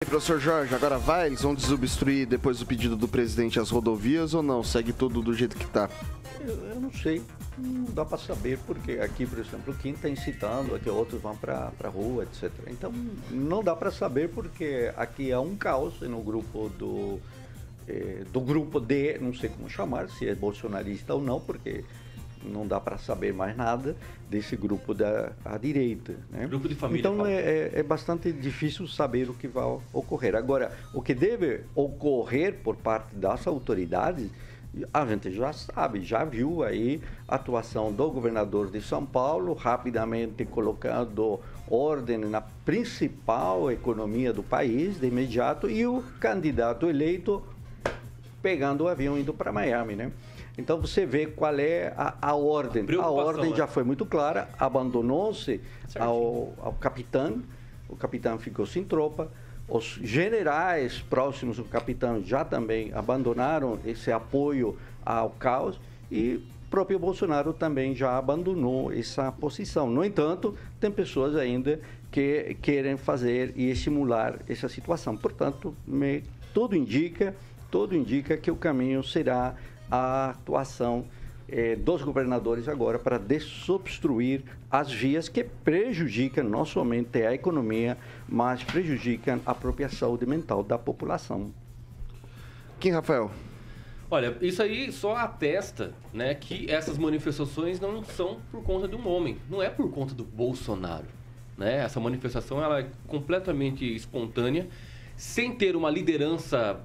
Professor Jorge, agora vai? Eles vão desobstruir depois do pedido do presidente as rodovias ou não? Segue tudo do jeito que está? Eu não sei, não dá para saber, porque aqui, por exemplo, quem está incitando, aqui outros vão para a rua, etc. Então, não dá para saber, porque aqui há um caos no grupo do grupo D, não sei como chamar, se é bolsonarista ou não, porque não dá para saber mais nada desse grupo da direita, né? Grupo de família. Então é bastante difícil saber o que vai ocorrer. Agora, o que deve ocorrer por parte das autoridades, a gente já sabe, já viu aí a atuação do governador de São Paulo, rapidamente colocando ordem na principal economia do país de imediato, e o candidato eleito pegando o avião indo para Miami, né? Então você vê qual é a ordem. A ordem já foi muito clara, abandonou-se ao capitão, o capitão ficou sem tropa, os generais próximos do capitão já também abandonaram esse apoio ao caos, e o próprio Bolsonaro também já abandonou essa posição. No entanto, tem pessoas ainda que querem fazer e estimular essa situação. Portanto, tudo indica que o caminho será a atuação dos governadores agora para desobstruir as vias que prejudicam não somente a economia, mas prejudicam a própria saúde mental da população. Quem, Rafael? Olha, isso aí só atesta, né, que essas manifestações não são por conta de um homem, não é por conta do Bolsonaro, né? Essa manifestação ela é completamente espontânea, sem ter uma liderança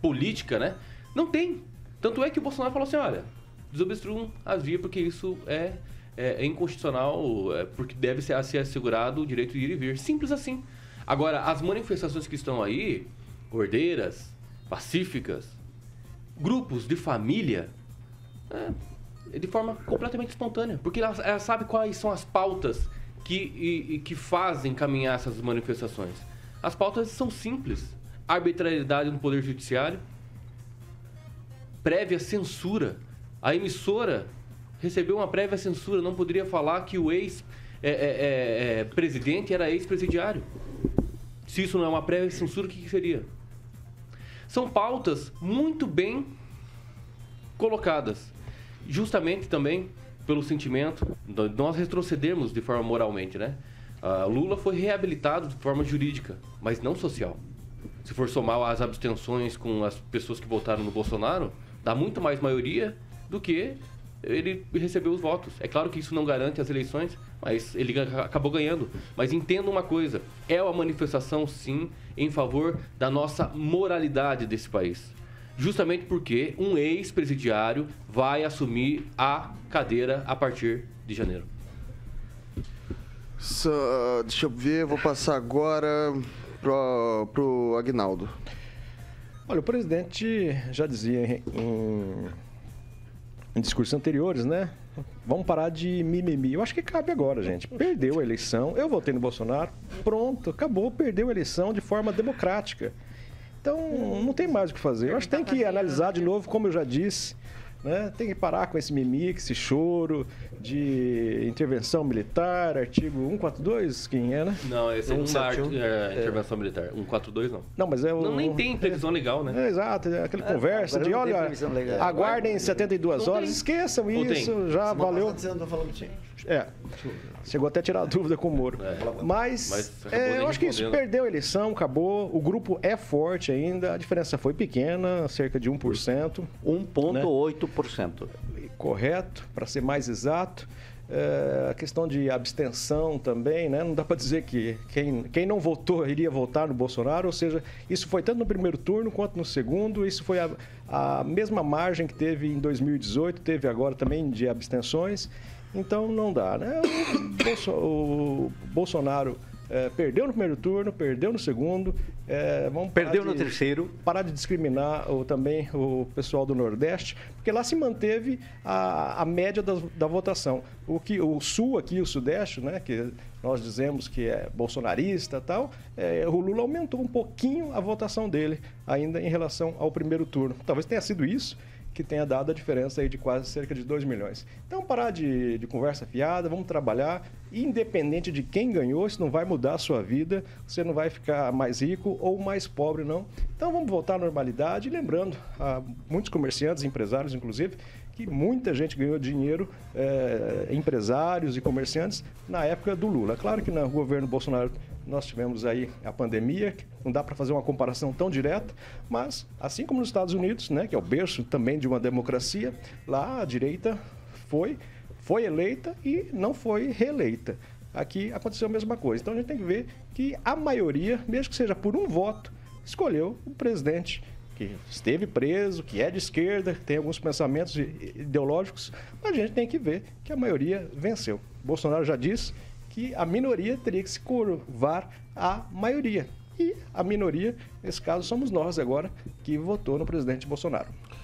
política, né? Não tem. Tanto é que o Bolsonaro falou assim, olha, desobstruam as vias porque isso é inconstitucional, porque deve ser assegurado o direito de ir e vir. Simples assim. Agora, as manifestações que estão aí, ordeiras, pacíficas, grupos de família, de forma completamente espontânea, porque ela sabe quais são as pautas que fazem caminhar essas manifestações. As pautas são simples. Arbitrariedade no Poder Judiciário, prévia censura. A emissora recebeu uma prévia censura, não poderia falar que o ex-presidente era ex-presidiário. Se isso não é uma prévia censura, o que seria? São pautas muito bem colocadas, justamente também pelo sentimento de nós retrocedermos de forma moralmente, né? Lula foi reabilitado de forma jurídica, mas não social. Se for somar as abstenções com as pessoas que votaram no Bolsonaro, dá muito mais maioria do que ele recebeu os votos. É claro que isso não garante as eleições, mas ele acabou ganhando. Mas entenda uma coisa, é uma manifestação, sim, em favor da nossa moralidade desse país. Justamente porque um ex-presidiário vai assumir a cadeira a partir de janeiro. Deixa eu ver, vou passar agora pro Aguinaldo. Olha, o presidente já dizia em discursos anteriores, né? Vamos parar de mimimi. Eu acho que cabe agora, gente. Perdeu a eleição, eu votei no Bolsonaro, pronto, acabou, perdeu a eleição de forma democrática. Então, não tem mais o que fazer. Eu acho que tem que analisar de novo, como eu já disse, né? Tem que parar com esse mimimi, esse choro de intervenção militar, artigo 142, quem é, né? Não, esse é um da intervenção militar. 142 não. Não, mas é o... Nem tem previsão legal, né? Exato, aquela conversa de, olha, aguardem 72 horas, esqueçam isso, já valeu. Chegou até a tirar a dúvida com o Moro. Mas eu acho que isso perdeu a eleição, acabou. O grupo é forte ainda, a diferença foi pequena, cerca de 1%. 1,8%. Correto, para ser mais exato. A questão de abstenção também, né? Não dá para dizer que quem não votou iria votar no Bolsonaro, ou seja, isso foi tanto no primeiro turno quanto no segundo, isso foi a mesma margem que teve em 2018, teve agora também de abstenções, então não dá, né? O Bolsonaro perdeu no primeiro turno, perdeu no segundo, perdeu no terceiro. Parar de discriminar também o pessoal do Nordeste, porque lá se manteve a média da votação. O Sul aqui, o Sudeste, né, que nós dizemos que é bolsonarista e tal, o Lula aumentou um pouquinho a votação dele, ainda em relação ao primeiro turno. Talvez tenha sido isso que tenha dado a diferença aí de quase cerca de 2 milhões. Então, parar de conversa fiada, vamos trabalhar, independente de quem ganhou, isso não vai mudar a sua vida, você não vai ficar mais rico ou mais pobre, não. Então, vamos voltar à normalidade, lembrando a muitos comerciantes, empresários, inclusive, que muita gente ganhou dinheiro, empresários e comerciantes, na época do Lula. Claro que no governo Bolsonaro nós tivemos aí a pandemia, não dá para fazer uma comparação tão direta, mas assim como nos Estados Unidos, né, que é o berço também de uma democracia, lá a direita foi eleita e não foi reeleita. Aqui aconteceu a mesma coisa. Então a gente tem que ver que a maioria, mesmo que seja por um voto, escolheu o presidente que esteve preso, que é de esquerda, que tem alguns pensamentos ideológicos, mas a gente tem que ver que a maioria venceu. Bolsonaro já disse que a minoria teria que se curvar à maioria. E a minoria, nesse caso, somos nós agora, que votou no presidente Bolsonaro.